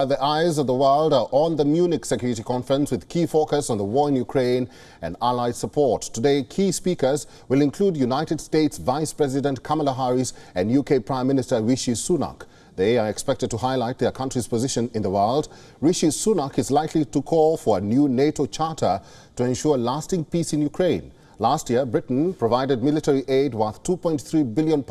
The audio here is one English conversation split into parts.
The eyes of the world are on the Munich Security Conference with key focus on the war in Ukraine and allied support. Today, key speakers will include United States Vice President Kamala Harris and UK Prime Minister Rishi Sunak. They are expected to highlight their country's position in the world. Rishi Sunak is likely to call for a new NATO charter to ensure lasting peace in Ukraine. Last year, Britain provided military aid worth £2.3 billion,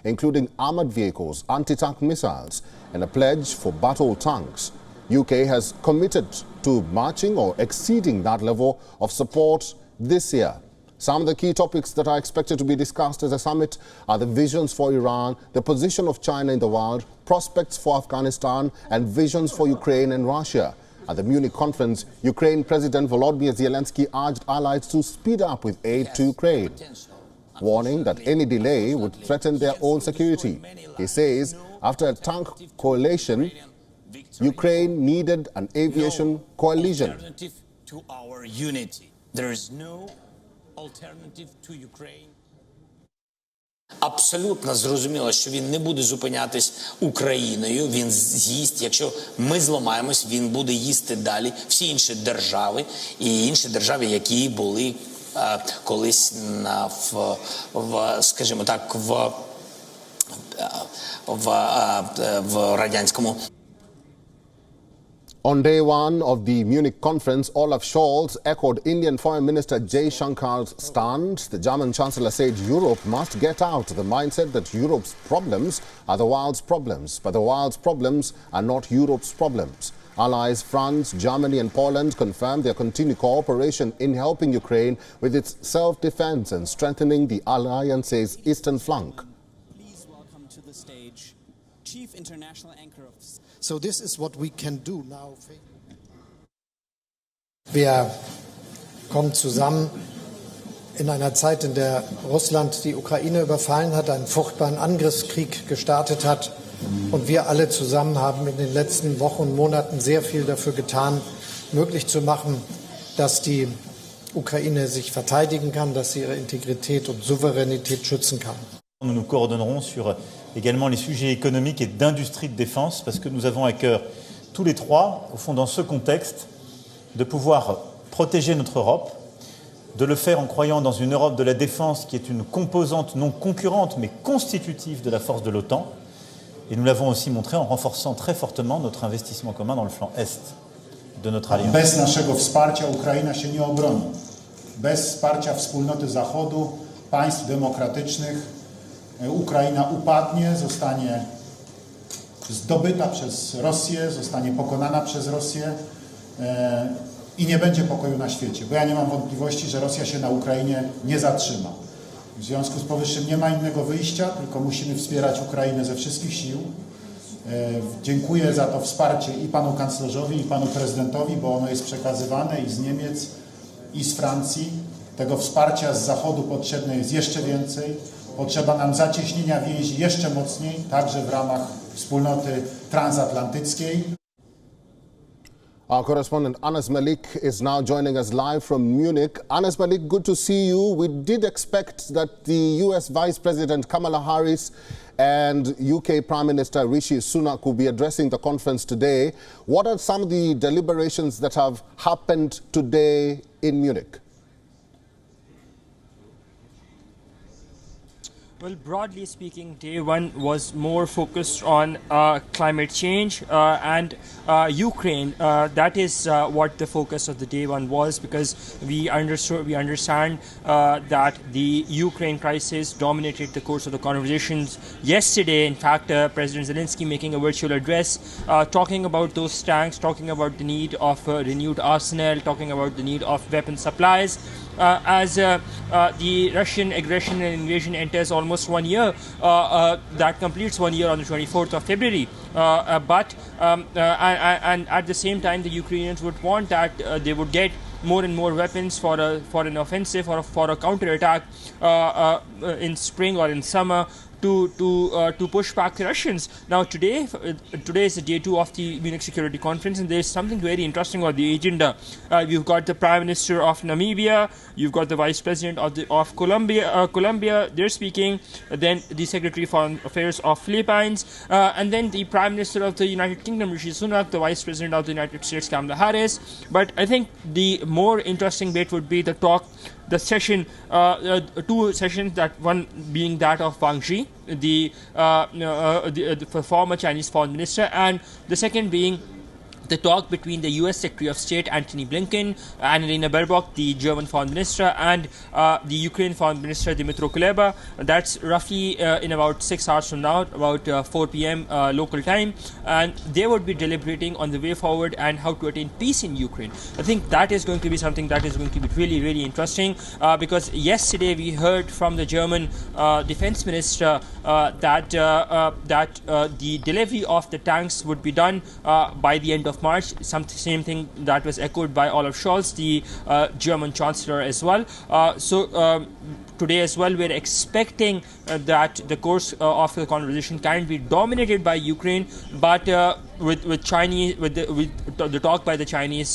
including armoured vehicles, anti-tank missiles, and a pledge for battle tanks. UK has committed to matching or exceeding that level of support this year. Some of the key topics that are expected to be discussed at the summit are the visions for Iran, the position of China in the world, prospects for Afghanistan, and visions for Ukraine and Russia. At the Munich conference, Ukraine President Volodymyr Zelensky urged allies to speed up with aid to Ukraine, warning that any delay would threaten their own security. He says after a tank coalition, Ukraine needed an aviation coalition. Alternative to our unity. There is no alternative to Ukraine. Абсолютно зрозуміло, що він не буде зупинятись Україною, він з'їсть, якщо ми зламаємось, він буде їсти далі всі інші держави і інші держави, які були колись скажімо так, в радянському. On day one of the Munich conference, Olaf Scholz echoed Indian Foreign Minister Jay Shankar's stance. The German Chancellor said Europe must get out of the mindset that Europe's problems are the world's problems, but the world's problems are not Europe's problems. Allies France, Germany and Poland confirmed their continued cooperation in helping Ukraine with its self-defense and strengthening the alliance's eastern flank. Please welcome to the stage Chief International Anchor of... So this is what we can do now. Wir kommen zusammen in einer Zeit, in der Russland die Ukraine überfallen hat, einen furchtbaren Angriffskrieg gestartet hat. Und wir alle zusammen haben in den letzten Wochen und Monaten sehr viel dafür getan, möglich zu machen, dass die Ukraine sich verteidigen kann, dass sie ihre Integrität und Souveränität schützen kann. Nous nous coordonnerons sur également les sujets économiques et d'industrie de défense parce que nous avons à cœur tous les trois, au fond dans ce contexte, de pouvoir protéger notre Europe, de le faire en croyant dans une Europe de la défense qui est une composante non concurrente mais constitutive de la force de l'OTAN. Et nous l'avons aussi montré en renforçant très fortement notre investissement commun dans le flanc est de notre alliance. Bez naszego wsparcia Ukraina się nie obroni. Bez wsparcia wspólnoty Zachodu, państw demokratycznych, Ukraina upadnie, zostanie zdobyta przez Rosję, zostanie pokonana przez Rosję i nie będzie pokoju na świecie, bo ja nie mam wątpliwości, że Rosja się na Ukrainie nie zatrzyma. W związku z powyższym nie ma innego wyjścia, tylko musimy wspierać Ukrainę ze wszystkich sił. Dziękuję za to wsparcie i panu kanclerzowi, i panu prezydentowi, bo ono jest przekazywane i z Niemiec, i z Francji. Tego wsparcia z Zachodu potrzebne jest jeszcze więcej. Potrzeba nam zacieśnienia więzi jeszcze mocniej, także w ramach wspólnoty transatlantyckiej. Our correspondent Anas Malik is now joining us live from Munich. Anas Malik, good to see you. We did expect that the US Vice President Kamala Harris and UK Prime Minister Rishi Sunak will be addressing the conference today. What are some of the deliberations that have happened today in Munich? Well, broadly speaking, day one was more focused on climate change and Ukraine. That is what the focus of the day one was, because we understand that the Ukraine crisis dominated the course of the conversations yesterday. In fact, President Zelensky making a virtual address, talking about those tanks, talking about the need of a renewed arsenal, talking about the need of weapon supplies. As the Russian aggression and invasion enters almost 1 year, that completes 1 year on the 24th of February. And at the same time, the Ukrainians would want that they would get more and more weapons for an offensive or for a counterattack in spring or in summer to push back the Russians. Now today is the day 2 of the Munich Security Conference, and there's something very interesting on the agenda. You've got the Prime Minister of Namibia, you've got the Vice President of Colombia, they're speaking, then the Secretary of Foreign Affairs of Philippines, and then the Prime Minister of the United Kingdom, Rishi Sunak, the Vice President of the United States, Kamala Harris. But I think the more interesting bit would be the session, 2 sessions, that one being that of Wang Yi, the former Chinese foreign minister, and the second being the talk between the US Secretary of State Antony Blinken, Annalena Baerbock, the German foreign minister, and the Ukraine foreign minister Dmytro Kuleba. That's roughly in about 6 hours from now, about 4 p.m. Local time, and they would be deliberating on the way forward and how to attain peace in Ukraine. I think that is going to be something that is going to be really, really interesting, because yesterday we heard from the German defense minister that the delivery of the tanks would be done by the end of March. Same thing that was echoed by Olaf Scholz, the German Chancellor, as well. Today as well, we're expecting that the course of the conversation can be dominated by Ukraine, but with the talk by the Chinese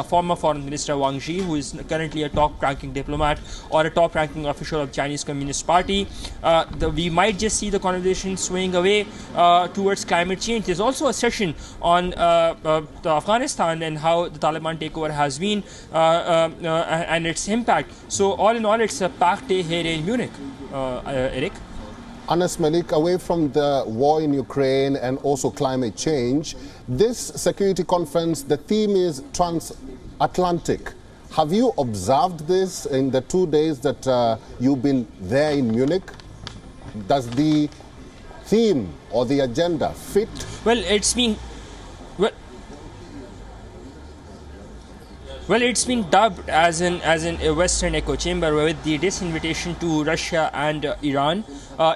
former foreign minister Wang Yi, who is currently a top-ranking diplomat or a top-ranking official of the Chinese Communist Party, we might just see the conversation swaying away towards climate change. There's also a session on Afghanistan and how the Taliban takeover has been and its impact. So all in all, it's a packed day here in Munich. Eric? Anas Malik, away from the war in Ukraine and also climate change, this security conference, the theme is transatlantic. Have you observed this in the 2 days that you've been there in Munich? Does the theme or the agenda fit? Well, it's been... Well, it's been dubbed as a Western echo chamber with the disinvitation to Russia and Iran.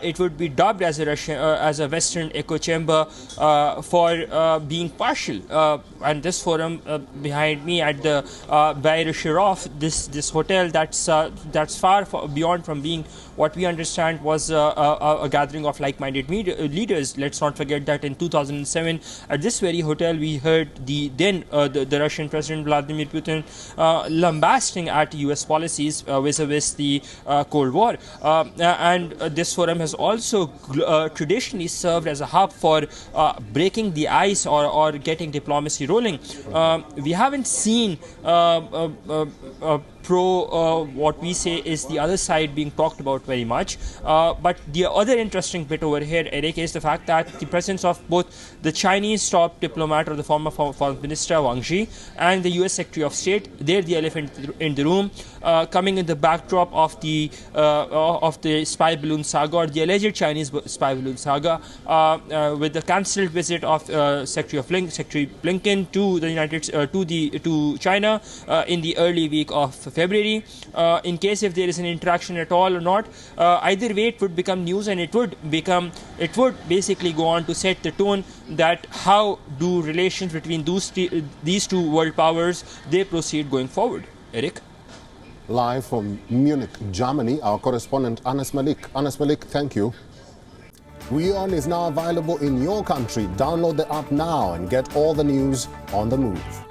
It would be dubbed as a Western echo chamber for being partial. And this forum behind me at the by Rishi, this hotel that's far beyond from being what we understand was a gathering of like-minded leaders. Let's not forget that in 2007, at this very hotel, we heard the Russian President Vladimir Putin lambasting at U.S. policies vis-a-vis the Cold War. And this forum has also traditionally served as a hub for breaking the ice or getting diplomacy rolling. We haven't seen what we say is the other side being talked about very much. But the other interesting bit over here, Eric, is the fact that the presence of both the Chinese top diplomat or the former foreign minister Wang Yi and the US Secretary of State, they're the elephant in the room, coming in the backdrop of the spy balloon saga, or the alleged Chinese spy balloon saga, with the cancelled visit of Secretary Blinken to China in the early week of February. In case if there is an interaction at all or not, either way it would become news, and it would basically go on to set the tone that how do relations between these two world powers they proceed going forward. Eric? Live from Munich, Germany, our correspondent Anas Malik. Anas Malik, thank you. WION is now available in your country. Download the app now and get all the news on the move.